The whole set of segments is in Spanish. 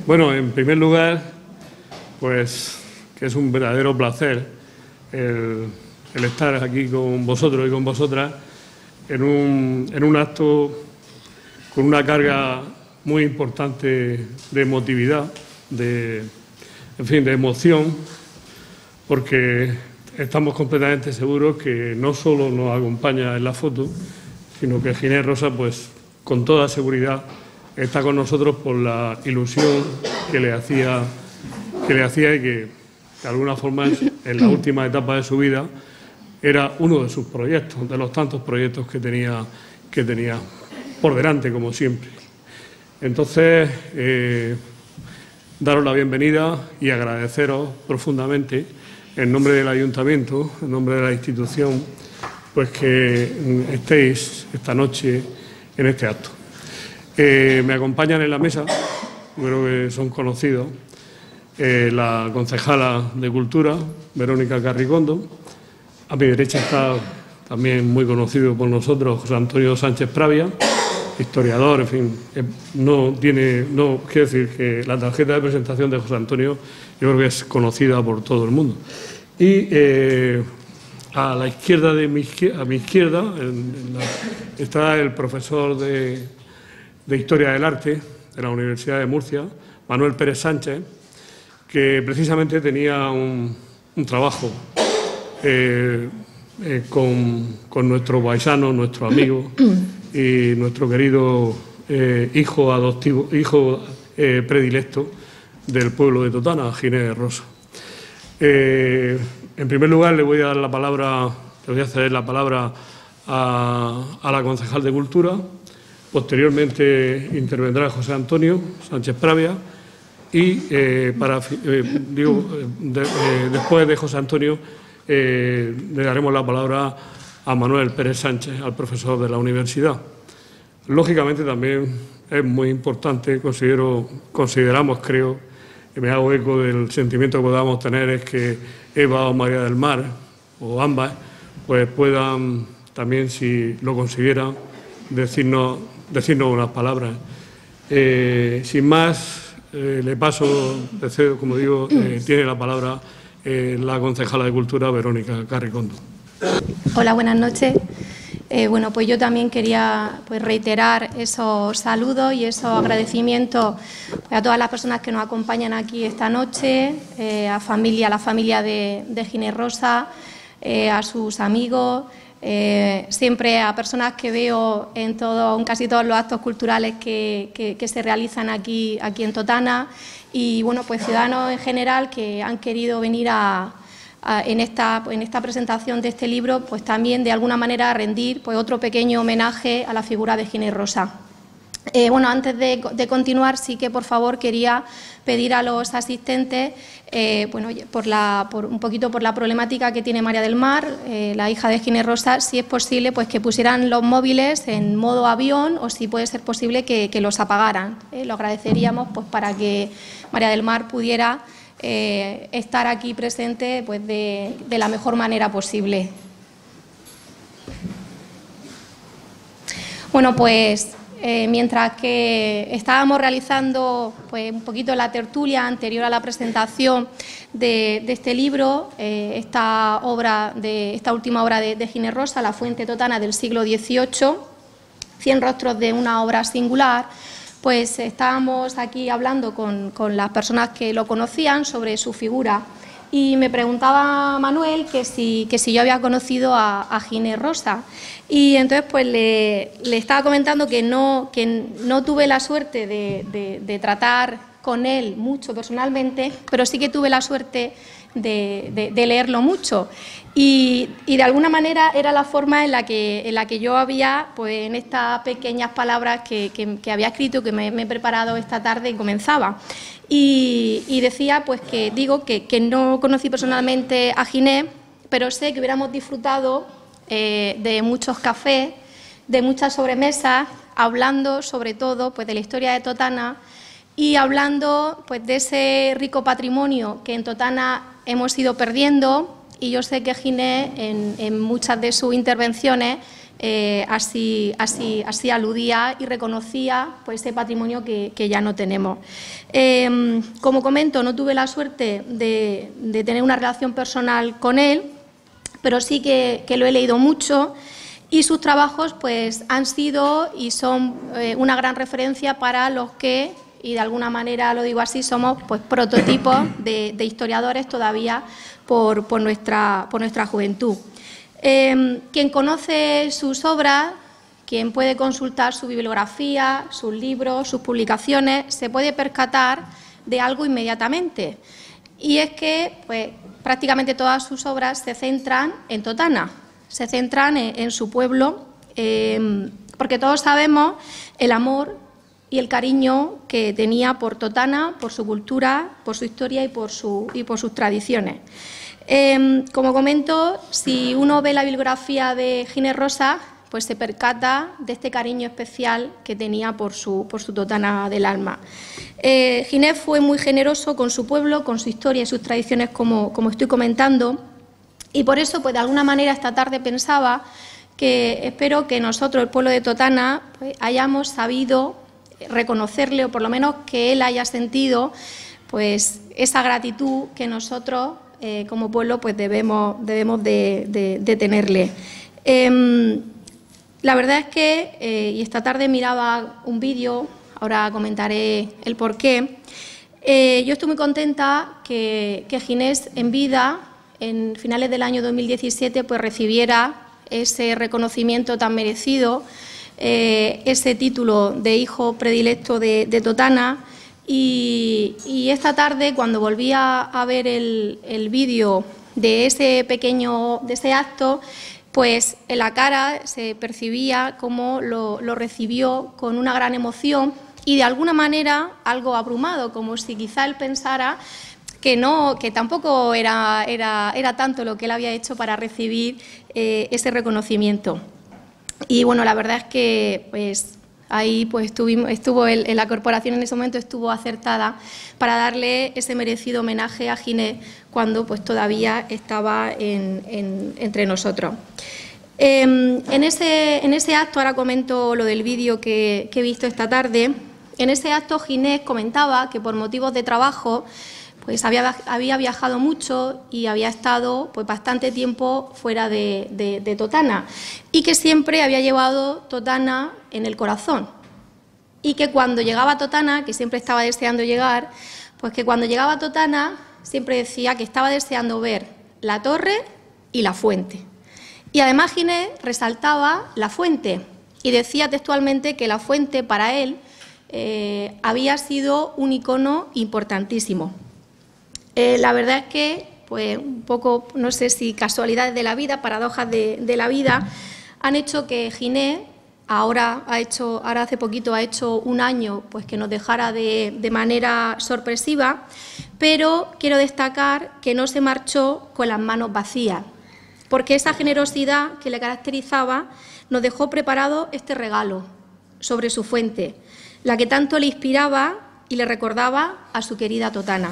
Bueno, en primer lugar, pues que es un verdadero placer el estar aquí con vosotros y con vosotras en un acto con una carga muy importante de emotividad, de emoción, porque estamos completamente seguros que no solo nos acompaña en la foto, sino que Ginés Rosa, pues con toda seguridad, está con nosotros por la ilusión que le hacía y que de alguna forma en la última etapa de su vida era uno de sus proyectos, de los tantos proyectos que tenía por delante, como siempre. Entonces, daros la bienvenida y agradeceros profundamente en nombre del Ayuntamiento, en nombre de la institución, pues que estéis esta noche en este acto. Me acompañan en la mesa, creo que son conocidos, la concejala de Cultura, Verónica Carricondo. A mi derecha está también muy conocido por nosotros, José Antonio Sánchez Pravia, historiador, en fin, quiero decir que la tarjeta de presentación de José Antonio yo creo que es conocida por todo el mundo. Y a la izquierda a mi izquierda está el profesor de Historia del Arte de la Universidad de Murcia, Manuel Pérez Sánchez, que precisamente tenía un trabajo con nuestro paisano, nuestro amigo y nuestro querido hijo adoptivo, predilecto del pueblo de Totana, Ginés Rosa. En primer lugar, le voy a ceder la palabra a la concejal de Cultura. Posteriormente intervendrá José Antonio Sánchez Pravia y después de José Antonio le daremos la palabra a Manuel Pérez Sánchez, al profesor de la universidad. Lógicamente también es muy importante, consideramos, creo, y me hago eco del sentimiento que podamos tener, es que Eva o María del Mar, o ambas, pues puedan también, si lo consideran, decirnos unas palabras. Sin más, le paso, como digo, tiene la palabra la concejala de Cultura, Verónica Carricondo. Hola, buenas noches. Bueno, pues yo también quería reiterar esos saludos y esos agradecimientos a todas las personas que nos acompañan aquí esta noche, a la familia de Ginés Rosa, a sus amigos, siempre a personas que veo en casi todos los actos culturales que se realizan aquí en Totana y, bueno, pues ciudadanos en general que han querido venir en esta presentación de este libro, pues también de alguna manera rendir pues otro pequeño homenaje a la figura de Ginés Rosa. Bueno, antes de continuar, sí que por favor quería pedir a los asistentes, bueno, un poquito por la problemática que tiene María del Mar, la hija de Ginés Rosa, si es posible, pues que pusieran los móviles en modo avión o si puede ser posible que los apagaran. Lo agradeceríamos pues para que María del Mar pudiera estar aquí presente pues de la mejor manera posible. Bueno, pues mientras que estábamos realizando pues un poquito la tertulia anterior a la presentación de este libro, esta última obra de Ginés Rosa, La fuente totana del siglo XVIII, 100 rostros de una obra singular, pues estábamos aquí hablando con las personas que lo conocían sobre su figura y me preguntaba Manuel que si yo había conocido a Ginés Rosa y entonces pues le estaba comentando que no tuve la suerte de tratar con él mucho personalmente, pero sí que tuve la suerte de leerlo mucho y de alguna manera era la forma en la que yo había, pues en estas pequeñas palabras que había escrito, que me he preparado esta tarde y comenzaba. Y decía pues que no conocí personalmente a Ginés, pero sé que hubiéramos disfrutado de muchos cafés, de muchas sobremesas, hablando sobre todo pues de la historia de Totana y hablando pues de ese rico patrimonio que en Totana hemos ido perdiendo y yo sé que Ginés en muchas de sus intervenciones así aludía y reconocía pues, ese patrimonio que ya no tenemos. Como comento, no tuve la suerte de tener una relación personal con él, pero sí que lo he leído mucho y sus trabajos pues, han sido y son una gran referencia para los que, y de alguna manera lo digo así, somos pues, prototipos de historiadores todavía por nuestra juventud. Quien conoce sus obras, quien puede consultar su bibliografía, sus libros, sus publicaciones, se puede percatar de algo inmediatamente. Y es que pues, prácticamente todas sus obras se centran en Totana, se centran en su pueblo, porque todos sabemos el amor y el cariño que tenía por Totana, por su cultura, por su historia y por sus tradiciones. Como comento, si uno ve la bibliografía de Ginés Rosas, pues se percata de este cariño especial que tenía por su Totana del alma. Ginés fue muy generoso con su pueblo, con su historia y sus tradiciones, como estoy comentando, y por eso, pues de alguna manera, esta tarde pensaba que espero que nosotros, el pueblo de Totana, pues, hayamos sabido reconocerle, o por lo menos que él haya sentido pues, esa gratitud que nosotros, como pueblo, pues debemos de tenerle. La verdad es que, y esta tarde miraba un vídeo, ahora comentaré el porqué, yo estoy muy contenta que Ginés en vida, en finales del año 2017, pues recibiera ese reconocimiento tan merecido, ese título de hijo predilecto de Totana. Y esta tarde, cuando volví a ver el vídeo de ese acto, pues en la cara se percibía cómo lo recibió con una gran emoción y de alguna manera algo abrumado, como si quizá él pensara que tampoco era tanto lo que él había hecho para recibir ese reconocimiento. Y bueno, la verdad es que pues ahí pues estuvo la corporación en ese momento estuvo acertada para darle ese merecido homenaje a Ginés cuando pues todavía estaba entre nosotros. En ese acto, ahora comento lo del vídeo que he visto esta tarde, en ese acto Ginés comentaba que por motivos de trabajo pues había viajado mucho y había estado pues, bastante tiempo fuera de Totana y que siempre había llevado Totana en el corazón y que cuando llegaba a Totana, que siempre estaba deseando llegar, pues que cuando llegaba a Totana siempre decía que estaba deseando ver la torre y la fuente. Y además Ginés resaltaba la fuente y decía textualmente que la fuente para él había sido un icono importantísimo. La verdad es que, pues un poco, no sé si casualidades de la vida, paradojas de la vida, han hecho que Ginés, ahora hace poquito ha hecho un año pues, que nos dejara de manera sorpresiva, pero quiero destacar que no se marchó con las manos vacías, porque esa generosidad que le caracterizaba nos dejó preparado este regalo sobre su fuente, la que tanto le inspiraba y le recordaba a su querida Totana.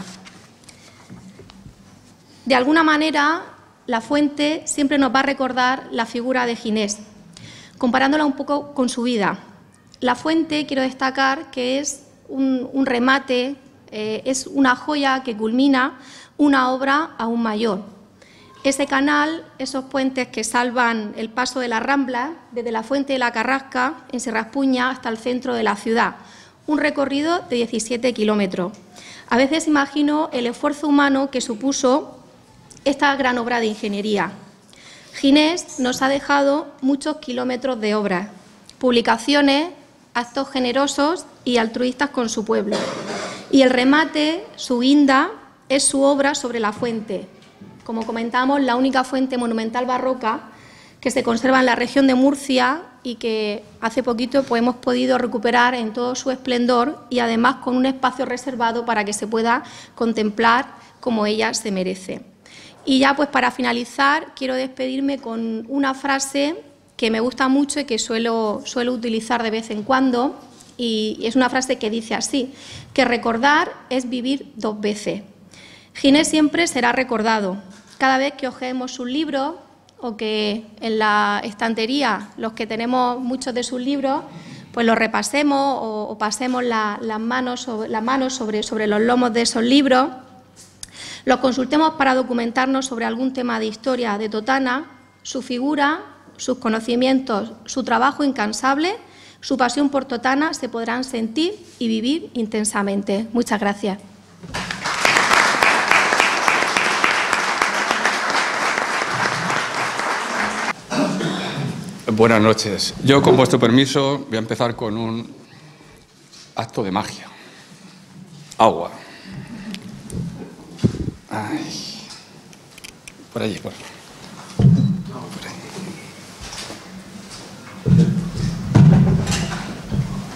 De alguna manera, la fuente siempre nos va a recordar la figura de Ginés, comparándola un poco con su vida. La fuente, quiero destacar que es un remate, es una joya que culmina una obra aún mayor. Ese canal, esos puentes que salvan el paso de la Rambla, desde la Fuente de la Carrasca, en Serraspuña, hasta el centro de la ciudad. Un recorrido de 17 kilómetros. A veces imagino el esfuerzo humano que supuso esta gran obra de ingeniería. Ginés nos ha dejado muchos kilómetros de obras, publicaciones, actos generosos y altruistas con su pueblo. Y el remate, su guinda, es su obra sobre la fuente. Como comentamos, la única fuente monumental barroca que se conserva en la región de Murcia y que hace poquito pues, hemos podido recuperar en todo su esplendor y además con un espacio reservado para que se pueda contemplar como ella se merece. Y ya pues para finalizar quiero despedirme con una frase que me gusta mucho y que suelo utilizar de vez en cuando y es una frase que dice así, que recordar es vivir dos veces. Ginés siempre será recordado, cada vez que hojeemos sus libros o que en la estantería, los que tenemos muchos de sus libros, pues los repasemos o pasemos las manos sobre los lomos de esos libros, los consultemos para documentarnos sobre algún tema de historia de Totana, su figura, sus conocimientos, su trabajo incansable, su pasión por Totana se podrán sentir y vivir intensamente. Muchas gracias. Buenas noches. Yo, con vuestro permiso, voy a empezar con un acto de magia. Agua. Ay. Por allí, por ahí.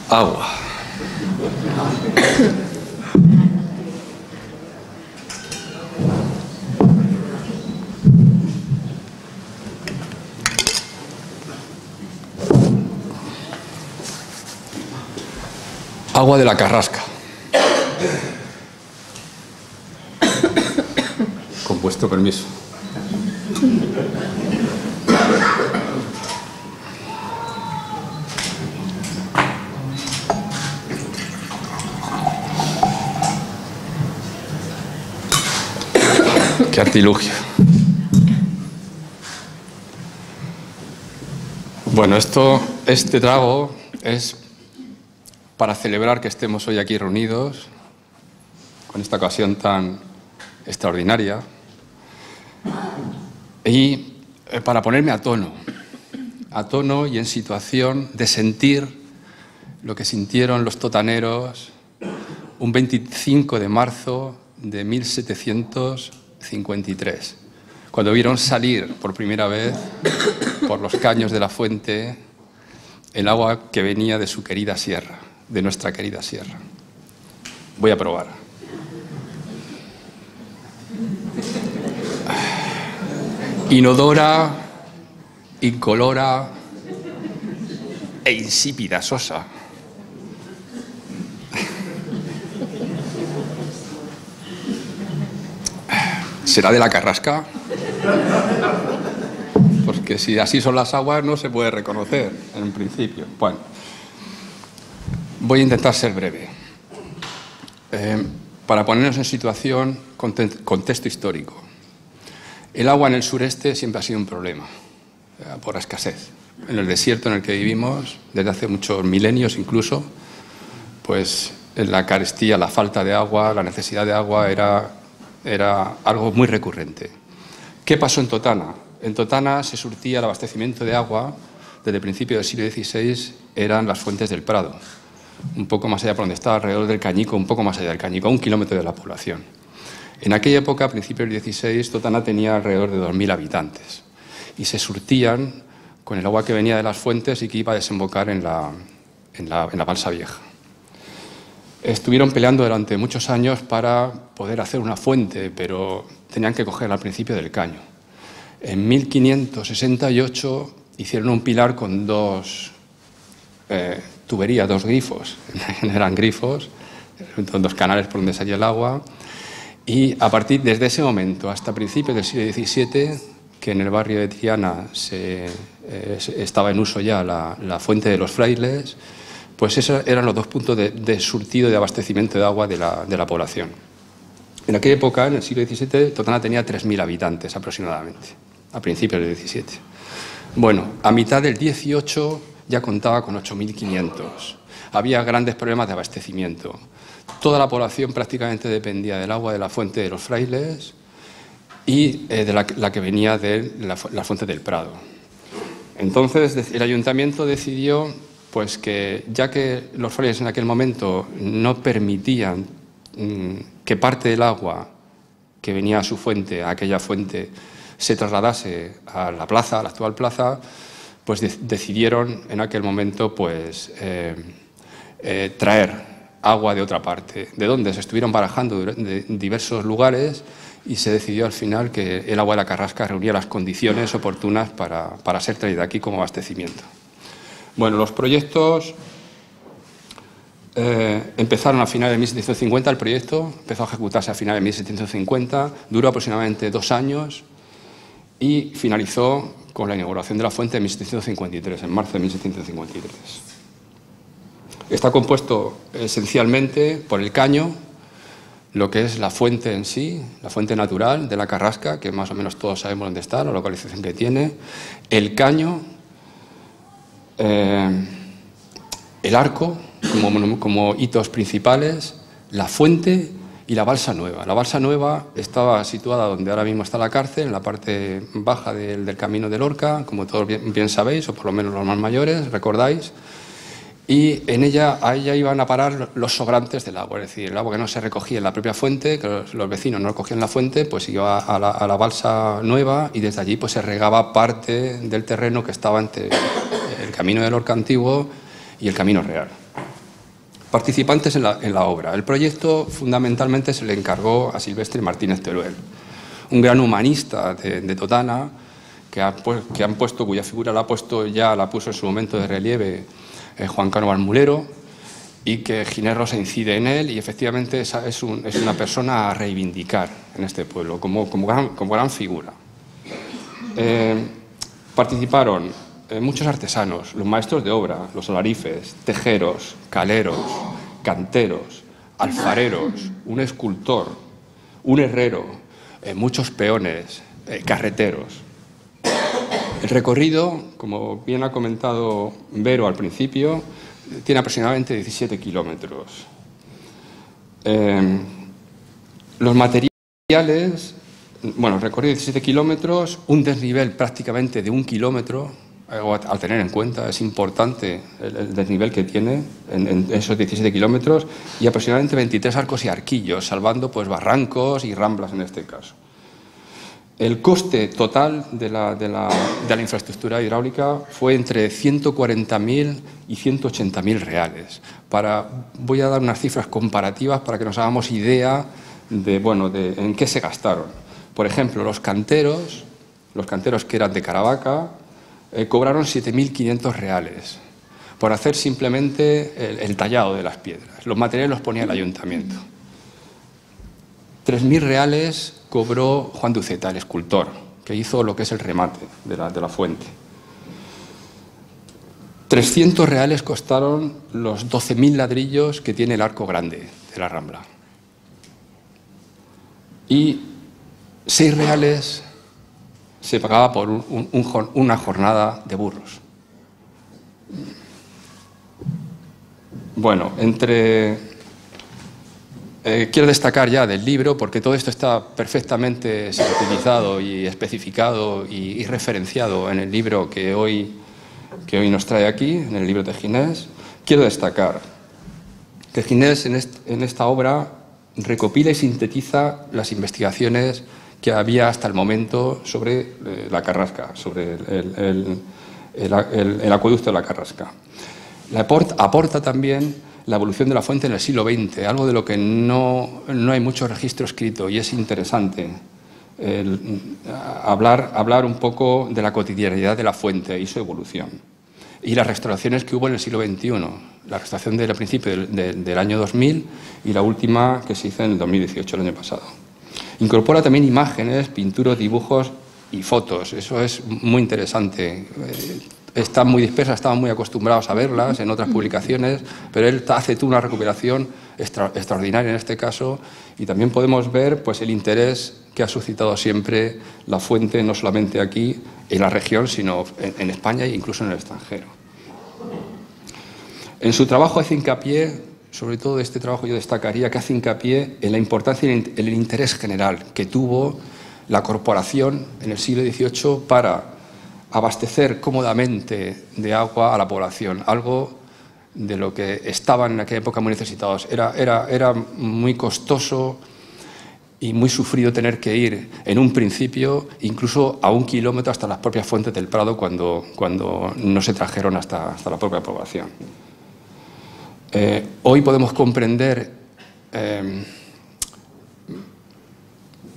Agua. Agua de la Carrasca. Con vuestro permiso. Qué artilugio. Bueno, este trago es para celebrar que estemos hoy aquí reunidos, con esta ocasión tan extraordinaria, y para ponerme a tono y en situación de sentir lo que sintieron los totaneros un 25 de marzo de 1753, cuando vieron salir por primera vez por los caños de la fuente el agua que venía de su querida sierra, de nuestra querida sierra. Voy a probar. Inodora, incolora e insípida, sosa. ¿Será de la Carrasca? Porque si así son las aguas no se puede reconocer en principio. Bueno, voy a intentar ser breve. Para ponernos en situación, contexto histórico. El agua en el sureste siempre ha sido un problema, por la escasez. En el desierto en el que vivimos, desde hace muchos milenios incluso, pues la carestía, la falta de agua, la necesidad de agua era algo muy recurrente. ¿Qué pasó en Totana? En Totana se surtía el abastecimiento de agua, desde el principio del siglo XVI, eran las fuentes del Prado, un poco más allá por donde estaba, alrededor del Cañico, un poco más allá del Cañico, a 1 kilómetro de la población. En aquella época, a principios del XVI, Totana tenía alrededor de 2.000 habitantes y se surtían con el agua que venía de las fuentes y que iba a desembocar en la balsa vieja. Estuvieron peleando durante muchos años para poder hacer una fuente, pero tenían que cogerla al principio del caño. En 1568 hicieron un pilar con dos tuberías, 2 grifos, eran grifos, 2 canales por donde salía el agua, y a partir desde ese momento hasta principios del siglo XVII, que en el barrio de Triana estaba en uso ya la fuente de los frailes, pues esos eran los 2 puntos de surtido, de abastecimiento de agua de la población. En aquella época, en el siglo XVII, Totana tenía 3.000 habitantes aproximadamente, a principios del XVII. Bueno, a mitad del XVIII ya contaba con 8.500. Había grandes problemas de abastecimiento. Toda la población prácticamente dependía del agua de la fuente de los frailes y de la que venía de la fuente del Prado. Entonces, el ayuntamiento decidió pues que, ya que los frailes en aquel momento no permitían que parte del agua que venía a su fuente, a aquella fuente, se trasladase a la plaza, a la actual plaza, pues decidieron en aquel momento pues traer agua de otra parte. ¿De dónde? Se estuvieron barajando de diversos lugares y se decidió al final que el agua de la Carrasca reunía las condiciones oportunas para ser traída aquí como abastecimiento. Bueno, los proyectos empezaron a finales de 1750, el proyecto empezó a ejecutarse a finales de 1750, duró aproximadamente 2 años y finalizó con la inauguración de la fuente en 1753, en marzo de 1753. Está compuesto esencialmente por el caño, lo que es la fuente en sí, la fuente natural de la Carrasca, que más o menos todos sabemos dónde está, la localización que tiene, el caño, el arco como hitos principales, la fuente y la balsa nueva. La balsa nueva estaba situada donde ahora mismo está la cárcel, en la parte baja del Camino de Lorca, como todos bien sabéis, o por lo menos los más mayores, recordáis, y en ella, a ella iban a parar los sobrantes del agua, es decir, el agua que no se recogía en la propia fuente, que los vecinos no recogían en la fuente, pues iba a la balsa nueva y desde allí pues se regaba parte del terreno que estaba entre el Camino de Lorca antiguo y el Camino Real. Participantes en la obra. El proyecto fundamentalmente se le encargó a Silvestre Martínez Teruel, un gran humanista de Totana, cuya figura la puso en su momento de relieve Juan Cánovas Mulero, y que Ginés Rosa incide en él, y efectivamente es una persona a reivindicar en este pueblo, como gran figura. Participaron muchos artesanos, los maestros de obra, los alarifes, tejeros, caleros, canteros, alfareros, un escultor, un herrero, muchos peones, carreteros. El recorrido, como bien ha comentado Vero al principio, tiene aproximadamente 17 kilómetros. Los materiales, bueno, recorrido de 17 kilómetros, un desnivel prácticamente de 1 kilómetro, algo a tener en cuenta, es importante el desnivel que tiene en esos 17 kilómetros, y aproximadamente 23 arcos y arquillos, salvando pues barrancos y ramblas en este caso. El coste total de la infraestructura hidráulica fue entre 140.000 y 180.000 reales. Voy a dar unas cifras comparativas para que nos hagamos idea de en qué se gastaron. Por ejemplo, los canteros que eran de Caravaca, cobraron 7.500 reales por hacer simplemente el tallado de las piedras. Los materiales los ponía el ayuntamiento. 3.000 reales cobró Juan de Uceta, el escultor, que hizo lo que es el remate de la fuente. 300 reales costaron los 12.000 ladrillos que tiene el arco grande de la Rambla. Y 6 reales se pagaba por una jornada de burros. Bueno, quiero destacar ya del libro, porque todo esto está perfectamente sintetizado y especificado y referenciado en el libro que hoy nos trae aquí, en el libro de Ginés. Quiero destacar que Ginés en esta obra recopila y sintetiza las investigaciones que había hasta el momento sobre la Carrasca, sobre el acueducto de la Carrasca. Aporta también la evolución de la fuente en el siglo XX, algo de lo que no hay mucho registro escrito, y es interesante hablar un poco de la cotidianidad de la fuente y su evolución. Y las restauraciones que hubo en el siglo XXI, la restauración del principio del año 2000 y la última que se hizo en el 2018, el año pasado. Incorpora también imágenes, pinturas, dibujos y fotos. Eso es muy interesante. Están muy dispersas, estaban muy acostumbrados a verlas en otras publicaciones, pero él hace una recuperación extraordinaria en este caso, y también podemos ver pues, el interés que ha suscitado siempre la fuente, no solamente aquí en la región, sino en España e incluso en el extranjero. En su trabajo hace hincapié, sobre todo este trabajo yo destacaría que hace hincapié en la importancia y en el interés general que tuvo la corporación en el siglo XVIII para abastecer cómodamente de agua a la población, algo de lo que estaban en aquella época muy necesitados. Era muy costoso y muy sufrido tener que ir en un principio incluso a 1 kilómetro hasta las propias fuentes del Prado cuando no se trajeron hasta la propia población. Hoy podemos comprender,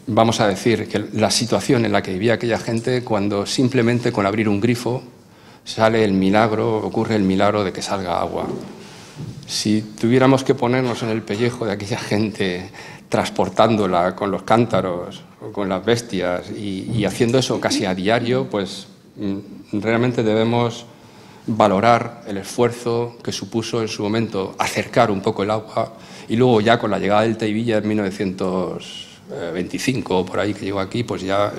vamos a decir, que la situación en la que vivía aquella gente cuando simplemente con abrir un grifo ocurre el milagro de que salga agua. Si tuviéramos que ponernos en el pellejo de aquella gente transportándola con los cántaros o con las bestias y haciendo eso casi a diario, pues realmente debemos valorar el esfuerzo que supuso en su momento acercar un poco el agua, y luego ya con la llegada del Teivilla en 1925 o por ahí que llegó aquí, pues ya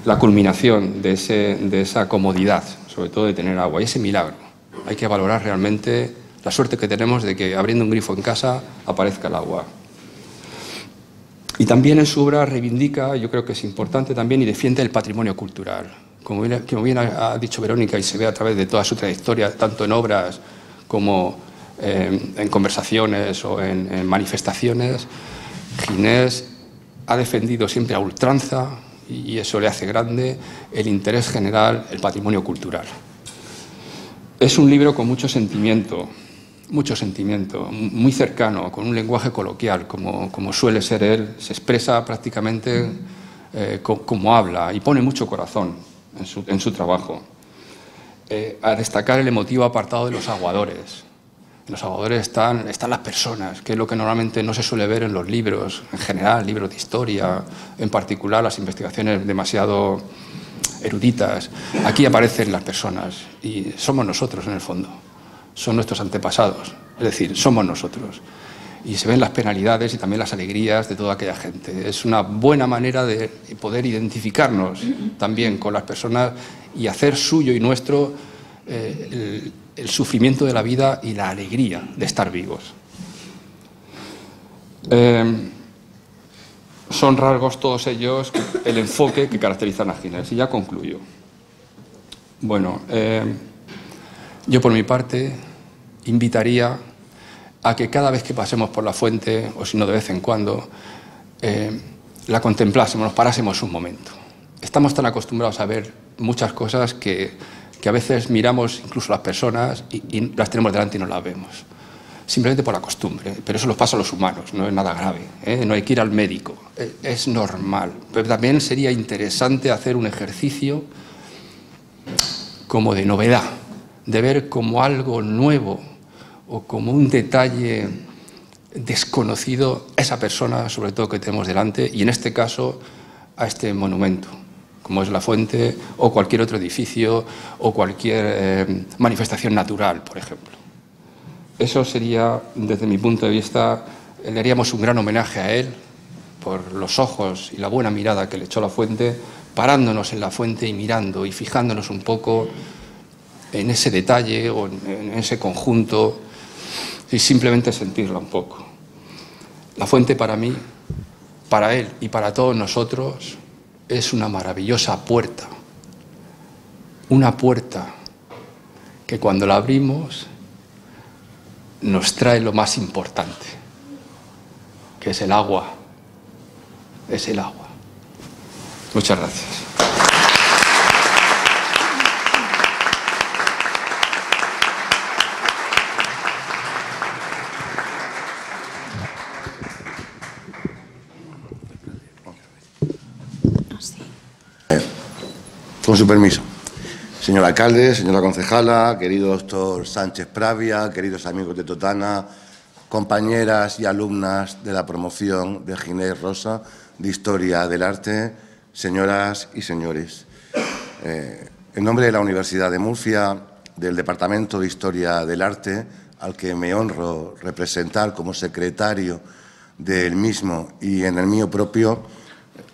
la culminación de esa comodidad, sobre todo de tener agua, y ese milagro. Hay que valorar realmente la suerte que tenemos de que abriendo un grifo en casa aparezca el agua. Y también en su obra reivindica, yo creo que es importante también, y defiende el patrimonio cultural. Como bien ha dicho Verónica, y se ve a través de toda su trayectoria, tanto en obras como en conversaciones o en manifestaciones, Ginés ha defendido siempre a ultranza, y eso le hace grande, el interés general, el patrimonio cultural. Es un libro con mucho sentimiento, muy cercano, con un lenguaje coloquial, como suele ser él, se expresa prácticamente como habla y pone mucho corazón en su trabajo. A destacar el emotivo apartado de los aguadores. En los aguadores están las personas, que es lo que normalmente no se suele ver en los libros, en general, libros de historia, en particular las investigaciones demasiado eruditas. Aquí aparecen las personas y somos nosotros en el fondo, son nuestros antepasados, es decir, somos nosotros. Y se ven las penalidades y también las alegrías de toda aquella gente. Es una buena manera de poder identificarnos también con las personas y hacer suyo y nuestro el sufrimiento de la vida y la alegría de estar vivos. Son rasgos todos ellos el enfoque que caracterizan a Ginés. Y ya concluyo. Bueno, yo por mi parte invitaría a que cada vez que pasemos por la fuente, o si no de vez en cuando, la contemplásemos, nos parásemos un momento. Estamos tan acostumbrados a ver muchas cosas que a veces miramos incluso las personas y las tenemos delante y no las vemos. Simplemente por la costumbre, pero eso nos pasa a los humanos, no es nada grave, no hay que ir al médico, es normal. Pero también sería interesante hacer un ejercicio como de novedad, de ver como algo nuevo o como un detalle desconocido a esa persona, sobre todo que tenemos delante, y en este caso a este monumento, como es la fuente o cualquier otro edificio o cualquier manifestación natural, por ejemplo. Eso sería, desde mi punto de vista, le haríamos un gran homenaje a él por los ojos y la buena mirada que le echó la fuente, parándonos en la fuente y mirando y fijándonos un poco en ese detalle o en ese conjunto y simplemente sentirla un poco. La fuente para mí, para él y para todos nosotros es una maravillosa puerta, una puerta que cuando la abrimos nos trae lo más importante, que es el agua, es el agua. Muchas gracias. Con su permiso. Señor alcalde, señora concejala, querido doctor Sánchez Pravia, queridos amigos de Totana, compañeras y alumnas de la promoción de Ginés Rosa de Historia del Arte, señoras y señores. En nombre de la Universidad de Murcia, del Departamento de Historia del Arte, al que me honro representar como secretario del mismo y en el mío propio,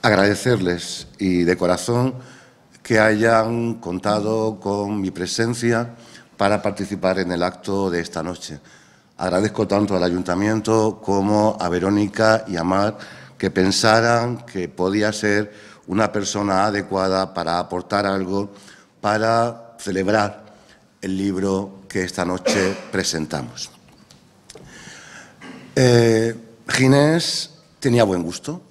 agradecerles y de corazón que hayan contado con mi presencia para participar en el acto de esta noche. Agradezco tanto al Ayuntamiento como a Verónica y a Mar que pensaran que podía ser una persona adecuada para aportar algo para celebrar el libro que esta noche presentamos. Ginés tenía buen gusto.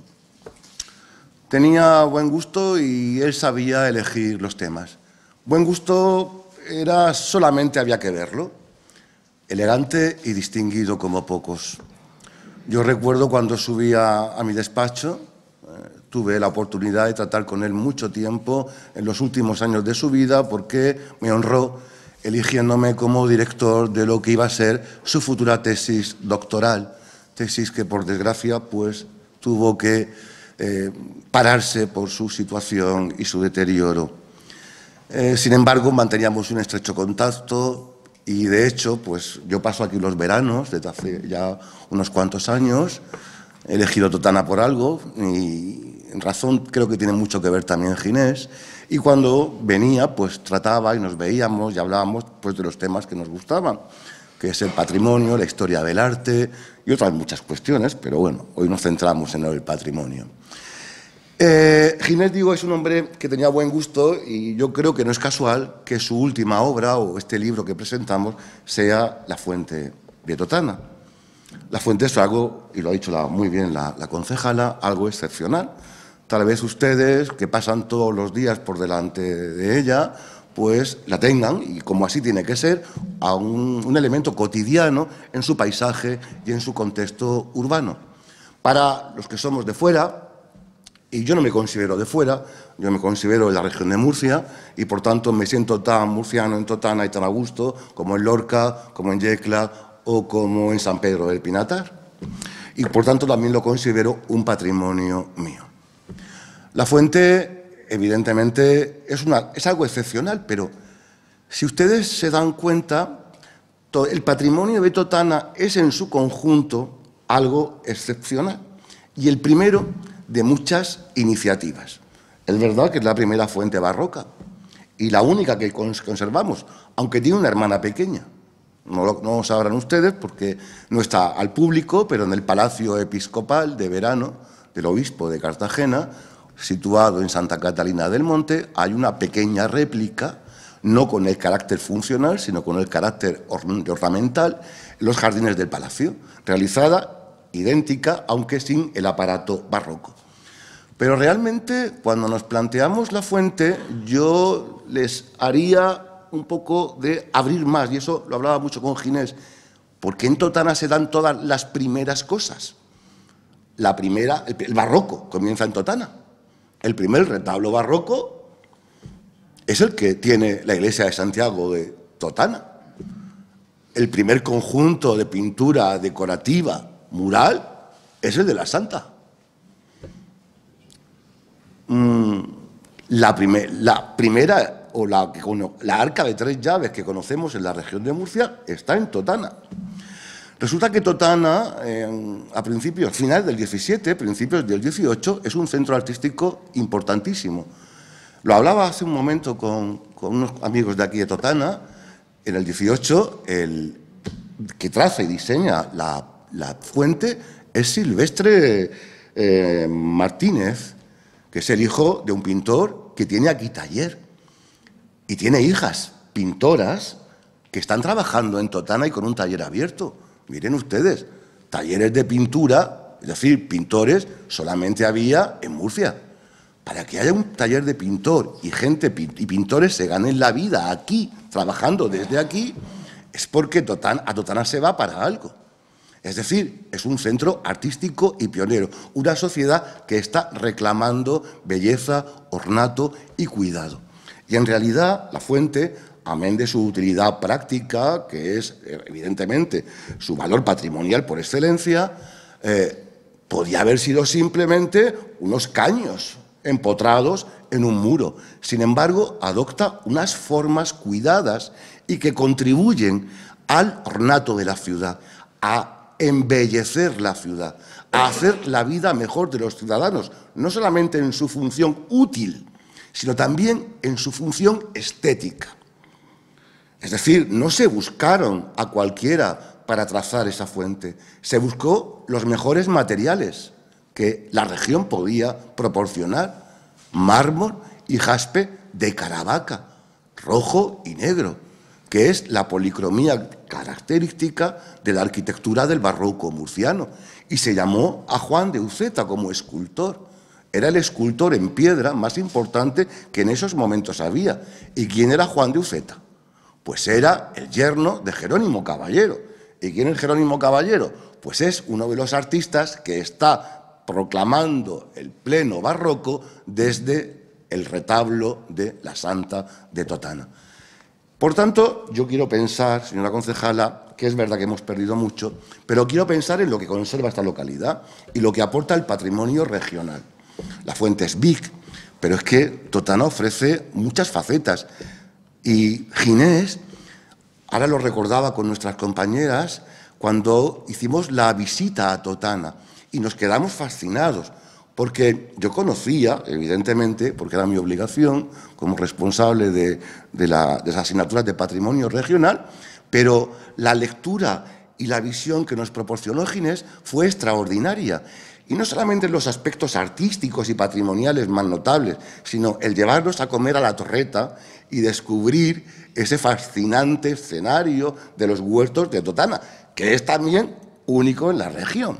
Tenía buen gusto y él sabía elegir los temas. Buen gusto era solamente había que verlo, elegante y distinguido como pocos. Yo recuerdo cuando subía a mi despacho, tuve la oportunidad de tratar con él mucho tiempo en los últimos años de su vida porque me honró eligiéndome como director de lo que iba a ser su futura tesis doctoral, tesis que por desgracia pues tuvo que pararse por su situación y su deterioro. Sin embargo, manteníamos un estrecho contacto y, de hecho, pues yo paso aquí los veranos desde hace ya unos cuantos años. He elegido Totana por algo y, en razón, creo que tiene mucho que ver también Ginés. Y cuando venía, pues trataba y nos veíamos y hablábamos pues, de los temas que nos gustaban, que es el patrimonio, la historia del arte y otras muchas cuestiones, pero bueno, hoy nos centramos en el patrimonio. Ginés, digo, es un hombre que tenía buen gusto y yo creo que no es casual que su última obra o este libro que presentamos sea La fuente de Totana. La fuente es algo, y lo ha dicho muy bien la concejala, algo excepcional. Tal vez ustedes, que pasan todos los días por delante de ella, pues la tengan, y como así tiene que ser, a un elemento cotidiano en su paisaje y en su contexto urbano. Para los que somos de fuera, y yo no me considero de fuera, yo me considero de la región de Murcia, y por tanto me siento tan murciano en Totana y tan a gusto como en Lorca, como en Yecla o como en San Pedro del Pinatar. Y por tanto también lo considero un patrimonio mío. La fuente, evidentemente, es algo excepcional, pero si ustedes se dan cuenta, el patrimonio de Totana es en su conjunto algo excepcional. Y el primero de muchas iniciativas. Es verdad que es la primera fuente barroca y la única que conservamos, aunque tiene una hermana pequeña. No lo sabrán ustedes porque no está al público, pero en el Palacio Episcopal de Verano del Obispo de Cartagena, situado en Santa Catalina del Monte, hay una pequeña réplica, no con el carácter funcional, sino con el carácter ornamental, en los jardines del palacio, realizada idéntica, aunque sin el aparato barroco. Pero realmente, cuando nos planteamos la fuente, yo les haría un poco de abrir más, y eso lo hablaba mucho con Ginés, porque en Totana se dan todas las primeras cosas. La primera, el barroco, comienza en Totana. El primer retablo barroco es el que tiene la iglesia de Santiago de Totana. El primer conjunto de pintura decorativa mural es el de la Santa. La primera, o la arca de 3 llaves que conocemos en la región de Murcia, está en Totana. Resulta que Totana, a finales del 17, principios del 18, es un centro artístico importantísimo. Lo hablaba hace un momento con unos amigos de aquí de Totana. En el 18, el que traza y diseña la fuente es Silvestre Martínez, que es el hijo de un pintor que tiene aquí taller y tiene hijas pintoras que están trabajando en Totana y con un taller abierto. Miren ustedes, talleres de pintura, es decir, pintores, solamente había en Murcia. Para que haya un taller de pintor y pintores se ganen la vida aquí, trabajando desde aquí, es porque a Totana se va para algo. Es decir, es un centro artístico y pionero, una sociedad que está reclamando belleza, ornato y cuidado. Y en realidad la fuente, amén de su utilidad práctica, que es evidentemente su valor patrimonial por excelencia, podía haber sido simplemente unos caños empotrados en un muro. Sin embargo, adopta unas formas cuidadas y que contribuyen al ornato de la ciudad, a embellecer la ciudad, a hacer la vida mejor de los ciudadanos, no solamente en su función útil, sino también en su función estética. Es decir, no se buscaron a cualquiera para trazar esa fuente, se buscó los mejores materiales que la región podía proporcionar: mármol y jaspe de Caravaca, rojo y negro, que es la policromía característica de la arquitectura del barroco murciano. Y se llamó a Juan de Uceta como escultor. Era el escultor en piedra más importante que en esos momentos había. ¿Y quién era Juan de Uceta? Pues era el yerno de Jerónimo Caballero. ¿Y quién es Jerónimo Caballero? Pues es uno de los artistas que está proclamando el pleno barroco desde el retablo de la Santa de Totana. Por tanto, yo quiero pensar, señora concejala, que es verdad que hemos perdido mucho, pero quiero pensar en lo que conserva esta localidad y lo que aporta el patrimonio regional. La fuente es Vic, pero es que Totana ofrece muchas facetas. Y Ginés, ahora lo recordaba con nuestras compañeras, cuando hicimos la visita a Totana y nos quedamos fascinados, porque yo conocía, evidentemente, porque era mi obligación como responsable de las asignaturas de patrimonio regional, pero la lectura y la visión que nos proporcionó Ginés fue extraordinaria. Y no solamente los aspectos artísticos y patrimoniales más notables, sino el llevarnos a comer a la Torreta y descubrir ese fascinante escenario de los huertos de Totana, que es también único en la región.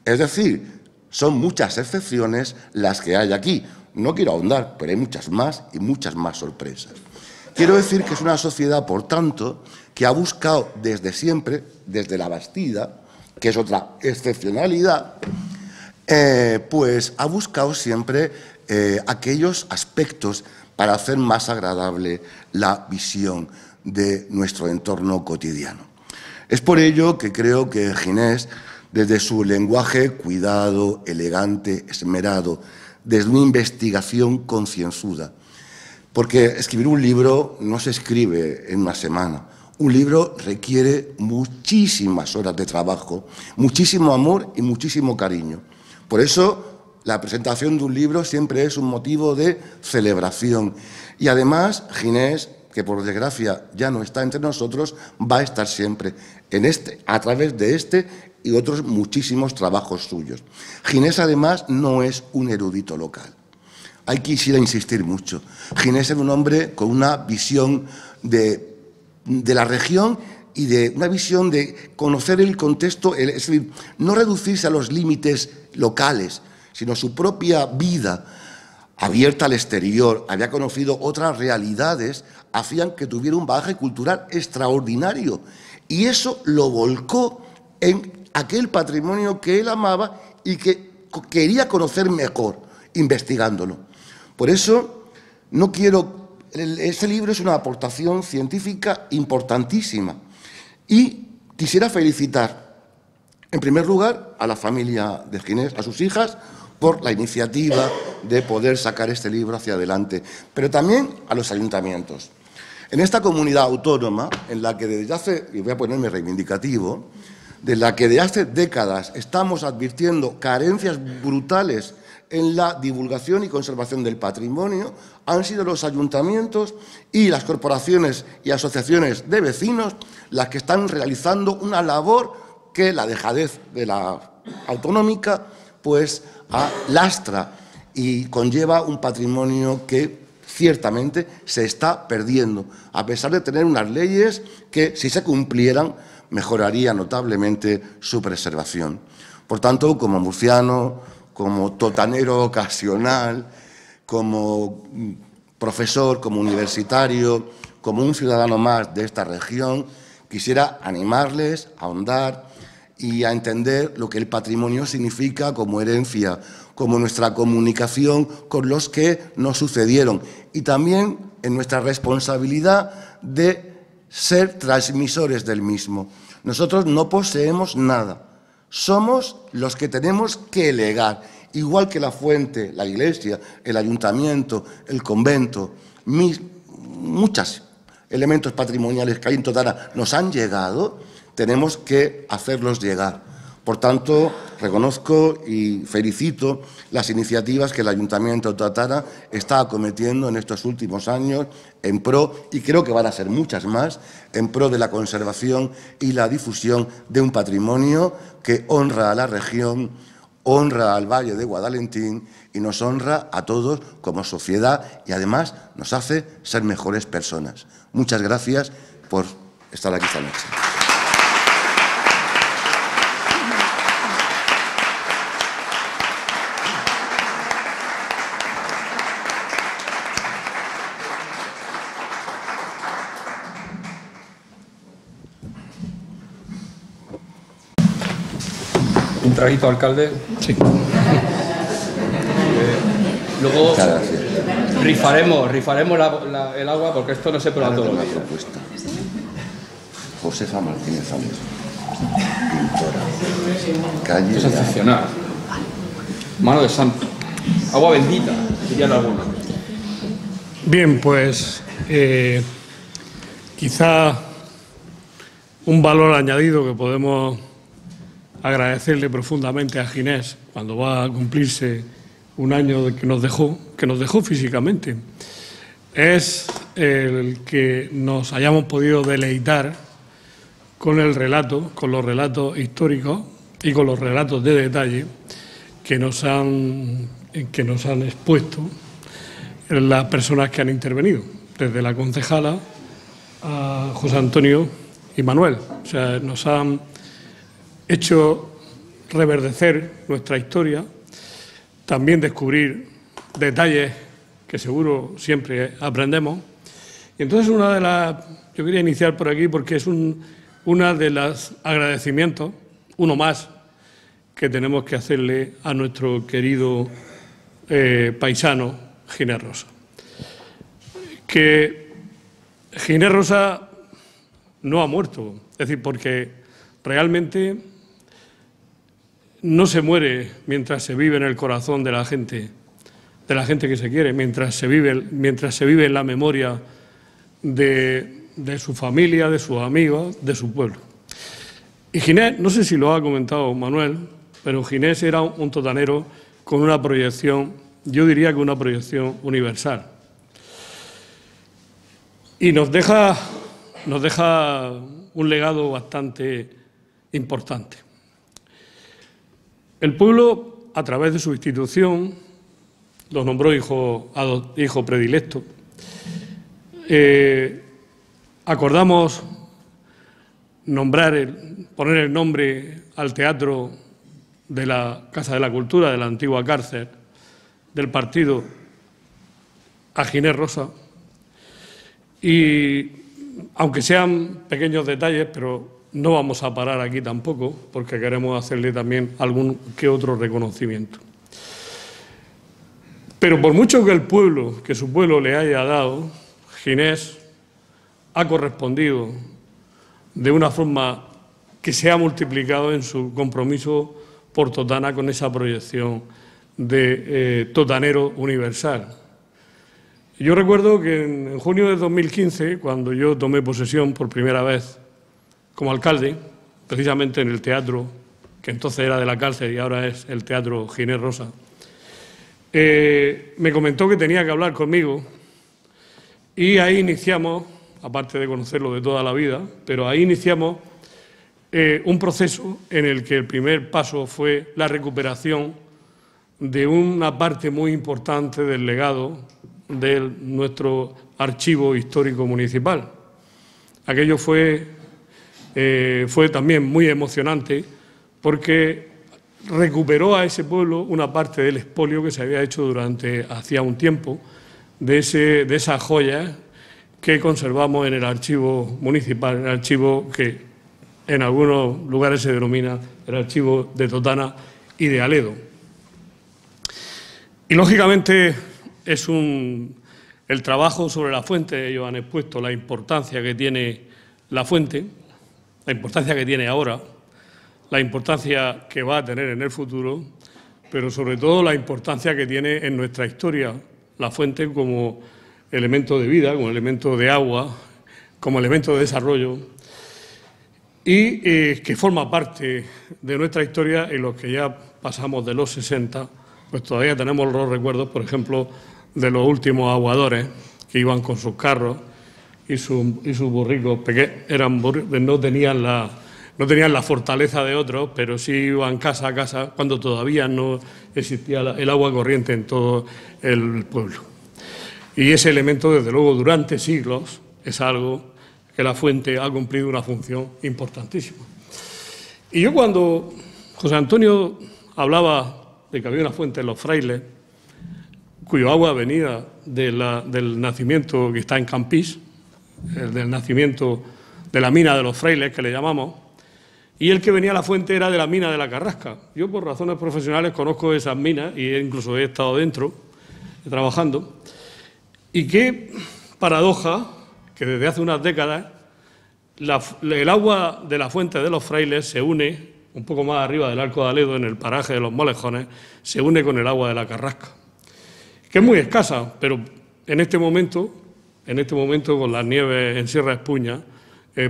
Es decir, son muchas excepciones las que hay aquí. No quiero ahondar, pero hay muchas más y muchas más sorpresas. Quiero decir que es una sociedad, por tanto, que ha buscado desde siempre, desde la Bastida, que es otra excepcionalidad, pues ha buscado siempre aquellos aspectos para hacer más agradable la visión de nuestro entorno cotidiano. Es por ello que creo que Ginés, desde su lenguaje cuidado, elegante, esmerado, desde una investigación concienzuda, porque escribir un libro no se escribe en una semana. Un libro requiere muchísimas horas de trabajo, muchísimo amor y muchísimo cariño. Por eso, la presentación de un libro siempre es un motivo de celebración. Y además, Ginés, que por desgracia ya no está entre nosotros, va a estar siempre a través de este y otros muchísimos trabajos suyos. Ginés, además, no es un erudito local. Ahí quisiera insistir mucho. Ginés era un hombre con una visión de la región y de una visión de conocer el contexto, es decir, no reducirse a los límites locales, sino su propia vida abierta al exterior, había conocido otras realidades, hacían que tuviera un bagaje cultural extraordinario. Y eso lo volcó en aquel patrimonio que él amaba y que quería conocer mejor, investigándolo. Por eso, este libro es una aportación científica importantísima. Y quisiera felicitar, en primer lugar, a la familia de Ginés, a sus hijas, por la iniciativa de poder sacar este libro hacia adelante, pero también a los ayuntamientos. En esta comunidad autónoma, en la que desde hace, y voy a ponerme reivindicativo, de la que desde hace décadas estamos advirtiendo carencias brutales en la divulgación y conservación del patrimonio, han sido los ayuntamientos y las corporaciones y asociaciones de vecinos las que están realizando una labor que la dejadez de la autonómica pues lastra y conlleva un patrimonio que ciertamente se está perdiendo, a pesar de tener unas leyes que, si se cumplieran, mejoraría notablemente su preservación. Por tanto, como murciano, como totanero ocasional, como profesor, como universitario, como un ciudadano más de esta región, quisiera animarles a ahondar y a entender lo que el patrimonio significa como herencia, como nuestra comunicación con los que nos sucedieron y también en nuestra responsabilidad de ser transmisores del mismo. Nosotros no poseemos nada. Somos los que tenemos que legar, igual que la fuente, la iglesia, el ayuntamiento, el convento, muchos elementos patrimoniales que hay en Totana nos han llegado, tenemos que hacerlos llegar. Por tanto, reconozco y felicito las iniciativas que el Ayuntamiento de Totana está acometiendo en estos últimos años en pro, y creo que van a ser muchas más, en pro de la conservación y la difusión de un patrimonio que honra a la región, honra al Valle de Guadalentín y nos honra a todos como sociedad y además nos hace ser mejores personas. Muchas gracias por estar aquí esta noche. Un traguito, alcalde. Sí. Luego Gracias. rifaremos el agua porque esto no se prueba todos los días. Propuesta. Josefa Martínez Álvarez, pintora. Calle. Es excepcional. Mano de santo. Agua bendita, dirían algunos. Bien, pues quizá un valor añadido que podemos agradecerle profundamente a Ginés cuando va a cumplirse un año de que nos dejó físicamente, es el que nos hayamos podido deleitar con el relato, con los relatos históricos y con los relatos de detalle que nos han expuesto las personas que han intervenido, desde la concejala a José Antonio y Manuel. O sea, nos han hecho reverdecer nuestra historia, también descubrir detalles que seguro siempre aprendemos. Y entonces yo quería iniciar por aquí porque es una de los agradecimientos, uno más, que tenemos que hacerle a nuestro querido paisano Ginés Rosa. Que Ginés Rosa no ha muerto, es decir, porque realmente no se muere mientras se vive en el corazón de la gente que se quiere, mientras se vive en la memoria de su familia, de sus amigos, de su pueblo. Y Ginés, no sé si lo ha comentado Manuel, pero Ginés era un totanero con una proyección, yo diría que una proyección universal. Y nos deja un legado bastante importante. El pueblo, a través de su institución, los nombró hijo predilecto. Acordamos poner el nombre al teatro de la Casa de la Cultura, de la antigua cárcel del partido, a Ginés Rosa. Y aunque sean pequeños detalles, pero no vamos a parar aquí tampoco, porque queremos hacerle también algún que otro reconocimiento. Pero por mucho que su pueblo le haya dado, Ginés ha correspondido de una forma que se ha multiplicado en su compromiso por Totana con esa proyección de totanero universal. Yo recuerdo que en junio de 2015, cuando yo tomé posesión por primera vez como alcalde, precisamente en el teatro, que entonces era de la cárcel y ahora es el Teatro Ginés Rosa, me comentó que tenía que hablar conmigo y ahí iniciamos, aparte de conocerlo de toda la vida, pero ahí iniciamos un proceso en el que el primer paso fue la recuperación de una parte muy importante del legado de nuestro archivo histórico municipal. Aquello fue también muy emocionante porque recuperó a ese pueblo una parte del expolio que se había hecho hacía un tiempo de esas joyas que conservamos en el archivo municipal, el archivo que en algunos lugares se denomina el archivo de Totana y de Aledo. Y lógicamente el trabajo sobre la fuente, ellos han expuesto la importancia que tiene la fuente, la importancia que tiene ahora, la importancia que va a tener en el futuro, pero sobre todo la importancia que tiene en nuestra historia la fuente como elemento de vida, como elemento de agua, como elemento de desarrollo y que forma parte de nuestra historia en los que ya pasamos de los 60, pues todavía tenemos los recuerdos, por ejemplo, de los últimos aguadores que iban con sus carros y sus burricos, porque no tenían la fortaleza de otros, pero sí iban casa a casa cuando todavía no existía el agua corriente en todo el pueblo. Y ese elemento, desde luego, durante siglos, es algo que la fuente ha cumplido una función importantísima. Y yo cuando José Antonio hablaba de que había una fuente en Los Frailes, cuyo agua venía del nacimiento que está en Campís, del nacimiento de la mina de Los Frailes, que le llamamos, y el que venía a la fuente era de la mina de la Carrasca. Yo, por razones profesionales, conozco esas minas y incluso he estado dentro, trabajando. Y qué paradoja que desde hace unas décadas el agua de la Fuente de los Frailes se une, un poco más arriba del Arco de Aledo, en el paraje de los Molejones, se une con el agua de la Carrasca, que es muy escasa, pero en este momento con las nieves en Sierra Espuña,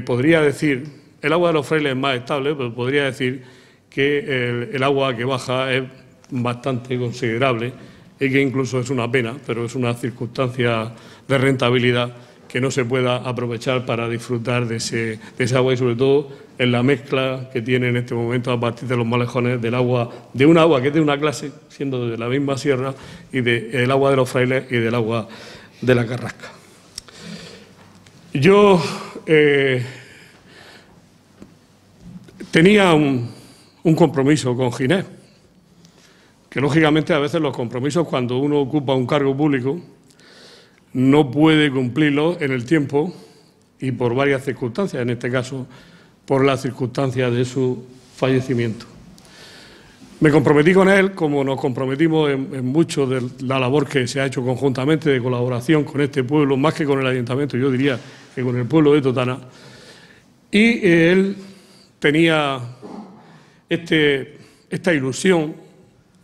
podría decir, el agua de los Frailes es más estable, pero podría decir que el agua que baja es bastante considerable y que incluso es una pena, pero es una circunstancia de rentabilidad que no se pueda aprovechar para disfrutar de ese agua y sobre todo en la mezcla que tiene en este momento a partir de los Molejones de un agua que es de una clase, siendo de la misma sierra, y del agua de los Frailes y del agua de la Carrasca. Yo tenía un compromiso con Ginés, que lógicamente a veces los compromisos cuando uno ocupa un cargo público no puede cumplirlo en el tiempo y por varias circunstancias, en este caso por las circunstancias de su fallecimiento. Me comprometí con él, como nos comprometimos en mucho de la labor que se ha hecho conjuntamente de colaboración con este pueblo, más que con el ayuntamiento, yo diría que con el pueblo de Totana, y él tenía esta ilusión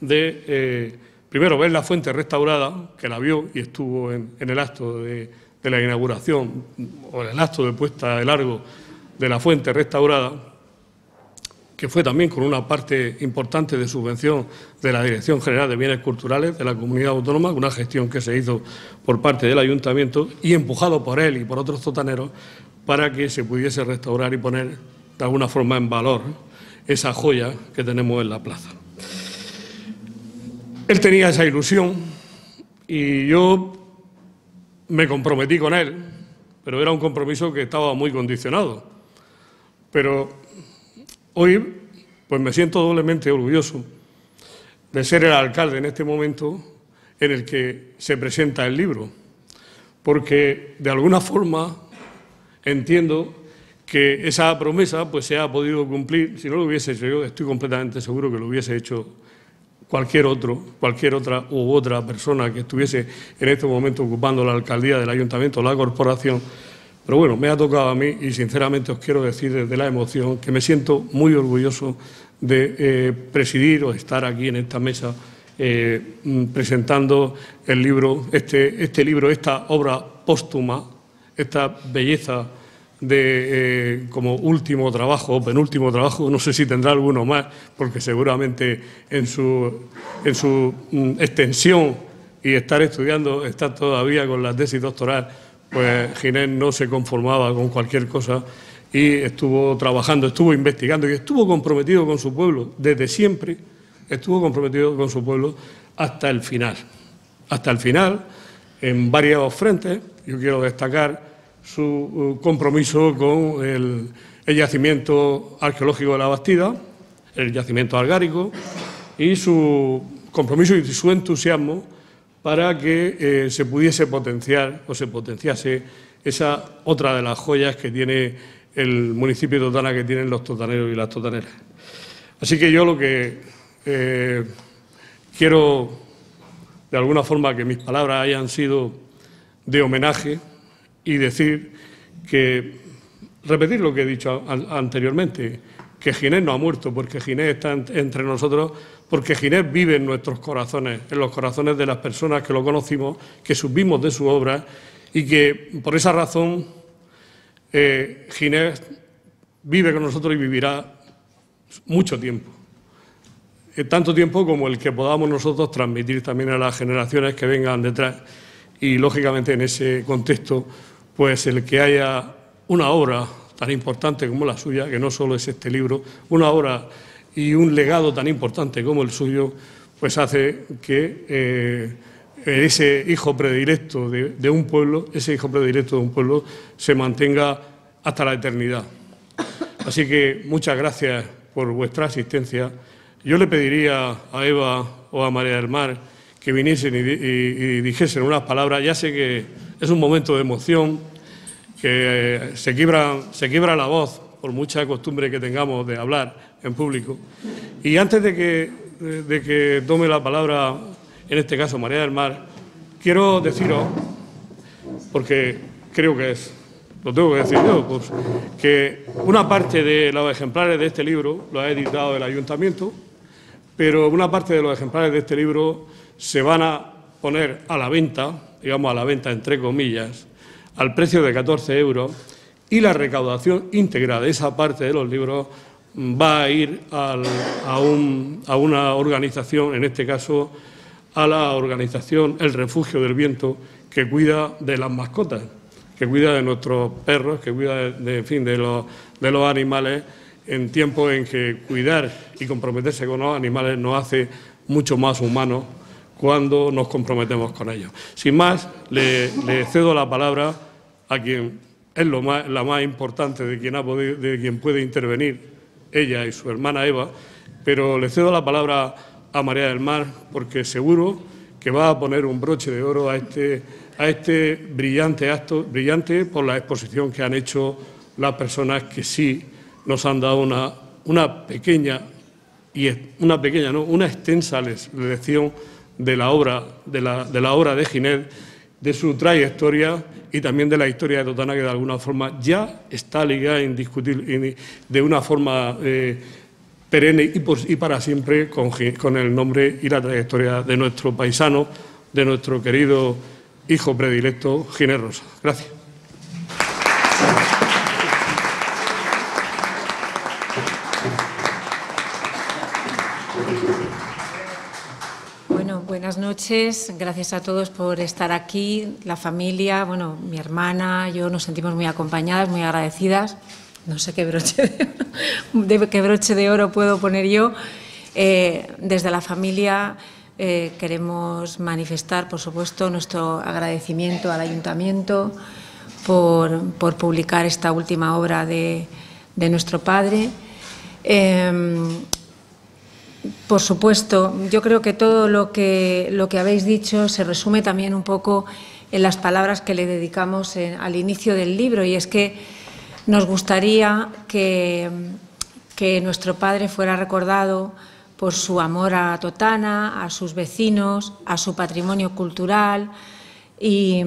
de, primero, ver la fuente restaurada, que la vio y estuvo en el acto de la inauguración, o en el acto de puesta de largo de la fuente restaurada, que fue también con una parte importante de subvención de la Dirección General de Bienes Culturales de la Comunidad Autónoma, una gestión que se hizo por parte del Ayuntamiento y empujado por él y por otros totaneros para que se pudiese restaurar y poner de alguna forma en valor esa joya que tenemos en la plaza. Él tenía esa ilusión y yo me comprometí con él, pero era un compromiso que estaba muy condicionado. Pero hoy pues me siento doblemente orgulloso de ser el alcalde en este momento en el que se presenta el libro, porque de alguna forma entiendo que esa promesa pues se ha podido cumplir. Si no lo hubiese hecho yo, estoy completamente seguro que lo hubiese hecho cualquier otra u otra persona que estuviese en este momento ocupando la alcaldía del ayuntamiento o la corporación. Pero bueno, me ha tocado a mí y sinceramente os quiero decir desde la emoción que me siento muy orgulloso de presidir o estar aquí en esta mesa presentando el libro, este libro, esta obra póstuma, esta belleza de como último trabajo o penúltimo trabajo, no sé si tendrá alguno más, porque seguramente en su extensión y estar estudiando, estar todavía con la tesis doctoral, pues Ginés no se conformaba con cualquier cosa y estuvo trabajando, estuvo investigando y estuvo comprometido con su pueblo, desde siempre estuvo comprometido con su pueblo hasta el final. Hasta el final, en varios frentes. Yo quiero destacar su compromiso con el yacimiento arqueológico de la Bastida, el yacimiento algárico, y su compromiso y su entusiasmo para que se pudiese potenciar o se potenciase esa otra de las joyas que tiene el municipio de Totana, que tienen los totaneros y las totaneras. Así que yo lo que quiero, de alguna forma, que mis palabras hayan sido de homenaje y decir que, repetir lo que he dicho anteriormente, que Ginés no ha muerto, porque Ginés está entre nosotros, porque Ginés vive en nuestros corazones, en los corazones de las personas que lo conocimos, que supimos de su obra y que por esa razón Ginés vive con nosotros y vivirá mucho tiempo. Tanto tiempo como el que podamos nosotros transmitir también a las generaciones que vengan detrás y, lógicamente, en ese contexto, pues el que haya una obra tan importante como la suya, que no solo es este libro, una obra y un legado tan importante como el suyo, pues hace que ese hijo predilecto de un pueblo, se mantenga hasta la eternidad. Así que muchas gracias por vuestra asistencia. Yo le pediría a Eva o a María del Mar que viniesen y dijesen unas palabras. Ya sé que es un momento de emoción, que se quiebra la voz por mucha costumbre que tengamos de hablar en público. Y antes de que tome la palabra, en este caso María del Mar, quiero deciros, porque creo que es lo tengo que decir yo, pues, que una parte de los ejemplares de este libro lo ha editado el Ayuntamiento, pero una parte de los ejemplares de este libro se van a poner a la venta, digamos a la venta entre comillas, al precio de 14 euros, y la recaudación íntegra de esa parte de los libros va a ir a una organización, en este caso a la organización El Refugio del Viento, que cuida de las mascotas, que cuida de nuestros perros, que cuida de los animales, en tiempos en que cuidar y comprometerse con los animales nos hace mucho más humanos cuando nos comprometemos con ellos. Sin más, le cedo la palabra a quien es la más importante de quien puede intervenir, ella y su hermana Eva, pero le cedo la palabra a María del Mar, porque seguro que va a poner un broche de oro a este brillante acto, brillante por la exposición que han hecho las personas que sí nos han dado una extensa lección de la obra de Ginés, de su trayectoria y también de la historia de Totana, que de alguna forma ya está ligada indiscutible, de una forma perenne y para siempre con el nombre y la trayectoria de nuestro paisano, de nuestro querido hijo predilecto, Ginés Rosa. Gracias. Buenas noches, gracias a todos por estar aquí, la familia, bueno, mi hermana, yo nos sentimos muy acompañadas, muy agradecidas. No sé qué broche de oro puedo poner yo. Desde la familia queremos manifestar, por supuesto, nuestro agradecimiento al Ayuntamiento por publicar esta última obra de nuestro padre. Por supuesto, yo creo que todo lo que habéis dicho se resume también un poco en las palabras que le dedicamos al inicio del libro, y es que nos gustaría que nuestro padre fuera recordado por su amor a Totana, a sus vecinos, a su patrimonio cultural y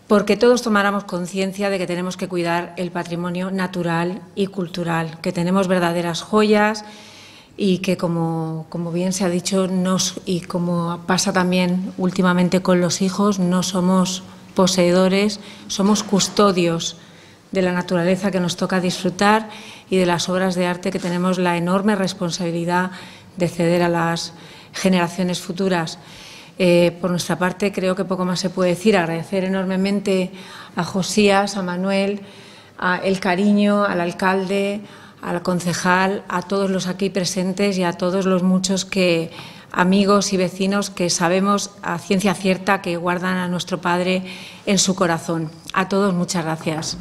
porque todos tomáramos conciencia de que tenemos que cuidar el patrimonio natural y cultural, que tenemos verdaderas joyas y que, como bien se ha dicho, y como pasa también últimamente con los hijos, no somos poseedores, somos custodios de la naturaleza que nos toca disfrutar y de las obras de arte que tenemos la enorme responsabilidad de ceder a las generaciones futuras. Por nuestra parte, creo que poco más se puede decir. Agradecer enormemente a Josías, a Manuel, el cariño, al alcalde, al concejal, a todos los aquí presentes y a todos los muchos amigos y vecinos que sabemos a ciencia cierta que guardan a nuestro padre en su corazón. A todos, muchas gracias.